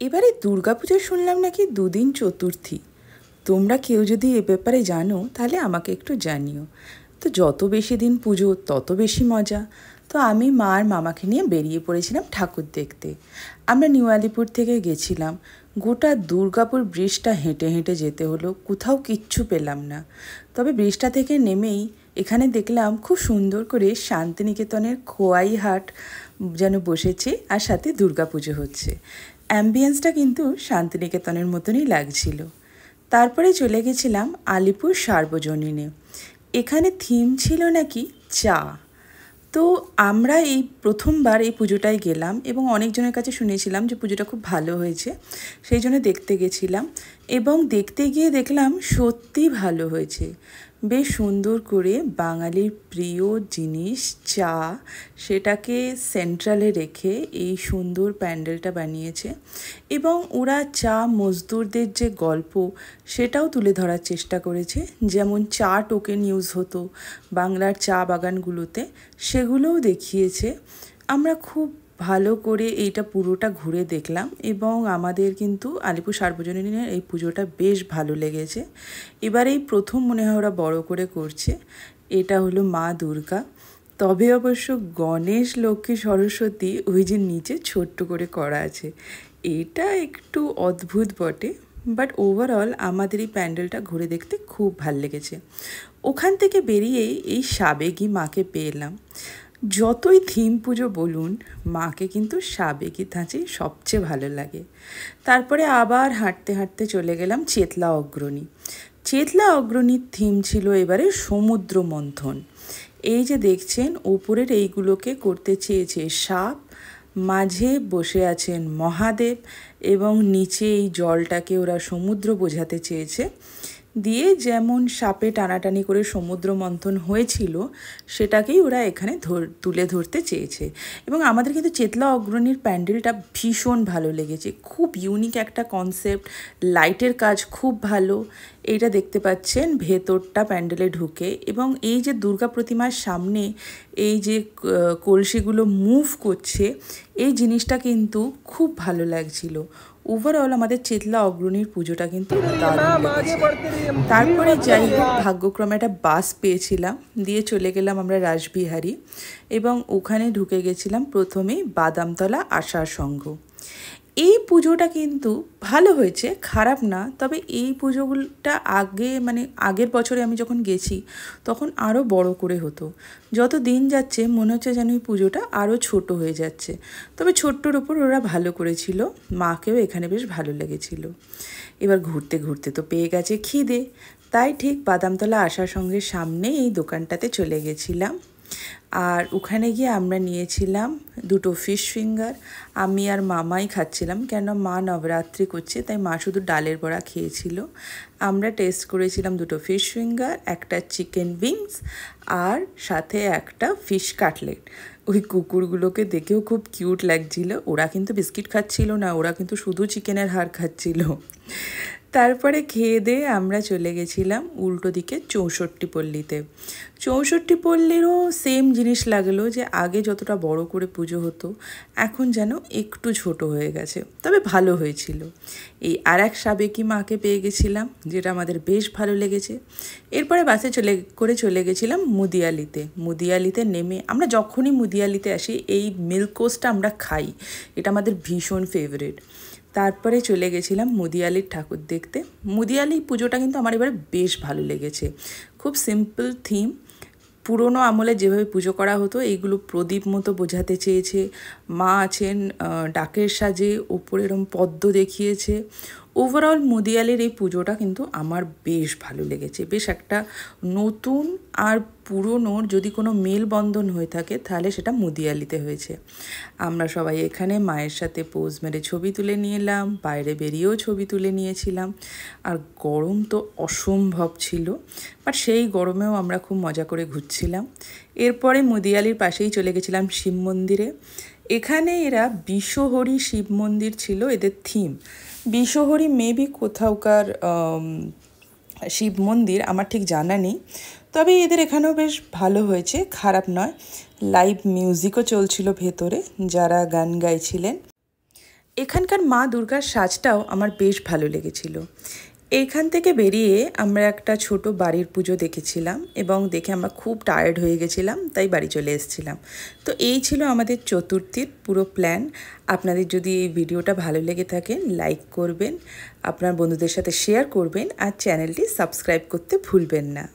এবারে দুর্গাপুজো শুনলাম নাকি দুদিন চতুর্থী। তোমরা কেউ যদি এ ব্যাপারে জানো তাহলে আমাকে একটু জানিও। তো যত বেশি দিন পুজো তত বেশি মজা। তো আমি মা আর মামাকে নিয়ে বেরিয়ে পড়েছিলাম ঠাকুর দেখতে। আমরা নিউ আলিপুর থেকে গেছিলাম। গোটা দুর্গাপুর ব্রিজটা হেঁটে হেঁটে যেতে হলো, কোথাও কিচ্ছু পেলাম না। তবে ব্রিজটা থেকে নেমেই এখানে দেখলাম খুব সুন্দর করে শান্তিনিকেতনের খোয়াই হাট যেন বসেছে, আর সাথে দুর্গাপুজো হচ্ছে। অ্যাম্বিয়েন্সটা কিন্তু শান্তিনিকেতনের মতনই লাগছিল। তারপরে চলে গেছিলাম আলিপুর সার্বজনীনে। এখানে থিম ছিল নাকি চা। তো আমরা এই প্রথমবার এই পুজোটায় গেলাম এবং অনেকজনের কাছে শুনেছিলাম যে পুজোটা খুব ভালো হয়েছে, সেই জন্য দেখতে গেছিলাম। এবং দেখতে গিয়ে দেখলাম সত্যি ভালো হয়েছে। বেশ সুন্দর করে বাঙালির প্রিয় জিনিস চা, সেটাকে সেন্ট্রালে রেখে এই সুন্দর প্যান্ডেলটা বানিয়েছে। এবং ওরা চা মজদুরদের যে গল্প সেটাও তুলে ধরার চেষ্টা করেছে। যেমন চা টোকেন ইউজ হতো বাংলার চা বাগানগুলোতে, সেগুলোও দেখিয়েছে। আমরা খুব ভালো করে এইটা পুরোটা ঘুরে দেখলাম এবং আমাদের কিন্তু আলিপুর সার্বজনীনের এই পুজোটা বেশ ভালো লেগেছে। এবার এই প্রথম মনে হয় ওরা বড় করে করছে। এটা হলো মা দুর্গা। তবে অবশ্য গণেশ, লক্ষ্মী, সরস্বতী ওই যে নিচে ছোট্ট করে করা আছে, এটা একটু অদ্ভুত বটে। বাট ওভারঅল আমাদের এই প্যান্ডেলটা ঘুরে দেখতে খুব ভাল লেগেছে। ওখান থেকে বেরিয়েই এই সাবেকি মাকে পেলাম। যতই থিম পুজো বলুন, মাকে কিন্তু সাবেকি ধাঁচেই সবচেয়ে ভালো লাগে। তারপরে আবার হাঁটতে হাঁটতে চলে গেলাম চেতলা অগ্রণী। চেতলা অগ্রণীর থিম ছিল এবারে সমুদ্র মন্থন। এই যে দেখছেন ওপরের এইগুলোকে করতে চেয়েছে সাপ, মাঝে বসে আছেন মহাদেব এবং নিচে এই জলটাকে ওরা সমুদ্র বোঝাতে চেয়েছে। দিয়ে যেমন সাপে টানাটানি করে সমুদ্র মন্থন হয়েছিল সেটাকেই ওরা এখানে তুলে ধরতে চেয়েছে। এবং আমাদের কিন্তু চেতলা অগ্রণীর প্যান্ডেলটা ভীষণ ভালো লেগেছে। খুব ইউনিক একটা কনসেপ্ট, লাইটের কাজ খুব ভালো। এইটা দেখতে পাচ্ছেন ভেতরটা প্যান্ডেলে ঢুকে, এবং এই যে দুর্গা প্রতিমার সামনে এই যে কলসিগুলো মুভ করছে, এই জিনিসটা কিন্তু খুব ভালো লাগছিল। ওভারঅল আমাদের চেতলা অগ্রণীর পুজোটা কিন্তু দারুণ লেগেছে। তারপরে যাই হোক ভাগ্যক্রমে একটা বাস পেয়েছিলাম, দিয়ে চলে গেলাম আমরা রাসবিহারী এবং ওখানে ঢুকে গেছিলাম প্রথমেই বাদামতলা আশার সংঘ। এই পুজোটা কিন্তু ভালো হয়েছে, খারাপ না। তবে এই পুজোগুলোটা আগের বছরে আমি যখন গেছি তখন আরও বড় করে হতো। যত দিন যাচ্ছে মনে হচ্ছে যেন এই পুজোটা আরও ছোট হয়ে যাচ্ছে। তবে ছোট্টর ওপর ওরা ভালো করেছিল, মাকেও এখানে বেশ ভালো লেগেছিল। এবার ঘুরতে ঘুরতে তো পেয়ে গেছে খিদে, তাই ঠিক বাদামতলা আসার সঙ্গে সামনে এই দোকানটাতে চলে গেছিলাম। আর ওখানে গিয়ে আমরা নিয়েছিলাম দুটো ফিশ ফিঙ্গার। আমি আর মামাই খাচ্ছিলাম, কেন মা নবরাত্রি করছে তাই মা শুধু ডালের বড়া খেয়েছিল। আমরা টেস্ট করেছিলাম দুটো ফিশ ফিঙ্গার, একটা চিকেন উইংস আর সাথে একটা ফিশ কাটলেট। ওই কুকুরগুলোকে দেখেও খুব কিউট লাগছিল। ওরা কিন্তু বিস্কিট খাচ্ছিল না, ওরা কিন্তু শুধু চিকেনের হাড় খাচ্ছিল। তারপরে খেয়ে দিয়ে আমরা চলে গেছিলাম উল্টো দিকে 64 পল্লীতে। 64 পল্লীরও সেম জিনিস লাগলো, যে আগে যতটা বড় করে পুজো হতো এখন যেন একটু ছোট হয়ে গেছে, তবে ভালো হয়েছিল। এই আর এক সাবেকি মাকে পেয়ে গেছিলাম, যেটা আমাদের বেশ ভালো লেগেছে। এরপরে বাসে চলে গেছিলাম মুদিয়ালিতে। মুদিয়ালিতে নেমে আমরা যখনই মুদিয়ালিতে আসি এই মিল্কোসটা আমরা খাই, এটা আমাদের ভীষণ ফেভারিট। তারপরে চলে গেছিলাম মুদিয়ালির ঠাকুর দেখতে। মুদিয়ালি পুজোটা কিন্তু আমার এবারে বেশ ভালো লেগেছে। খুব সিম্পল থিম, পুরনো আমলে যেভাবে পুজো করা হতো এইগুলো প্রদীপ মতো বোঝাতে চেয়েছে। মা আছেন ডাকের সাজে, ওপরে এরম পদ্ম দেখিয়েছে। ওভারঅল মুদিয়ালির এই পুজোটা কিন্তু আমার বেশ ভালো লেগেছে। বেশ একটা নতুন আর পুরনোর যদি কোনো মেলবন্ধন হয়ে থাকে তাহলে সেটা মুদিয়ালিতে হয়েছে। আমরা সবাই এখানে মায়ের সাথে পোজ মেরে ছবি তুলে নিয়ে এলাম, বাইরে বেরিয়েও ছবি তুলে নিয়েছিলাম। আর গরম তো অসম্ভব ছিল, বাট সেই গরমেও আমরা খুব মজা করে ঘুরছিলাম। এরপরে মুদিয়ালির পাশেই চলে গেছিলাম শিব মন্দিরে। এখানে এরা বিশ্বহরি শিব মন্দির ছিল এদের থিম। বিশ্বহরি মেবি কোথাওকার শিব মন্দির, আমার ঠিক জানা নেই। তবে এদের এখানেও বেশ ভালো হয়েছে, খারাপ নয়। লাইভ মিউজিকও চলছিল ভেতরে, যারা গান গাইছিলেন। এখানকার মা দুর্গার সাজটাও আমার বেশ ভালো লেগেছিল। এইখান থেকে বেরিয়ে আমরা একটা ছোট বাড়ির পুজো দেখেছিলাম এবং দেখে আমরা খুব টায়ার্ড হয়ে গেছিলাম, তাই বাড়ি চলে এসেছিলাম। তো এই ছিল আমাদের চতুর্থীর পুরো প্ল্যান। আপনাদের যদি এই ভিডিওটা ভালো লেগে থাকে লাইক করবেন, আপনার বন্ধুদের সাথে শেয়ার করবেন আর চ্যানেলটি সাবস্ক্রাইব করতে ভুলবেন না।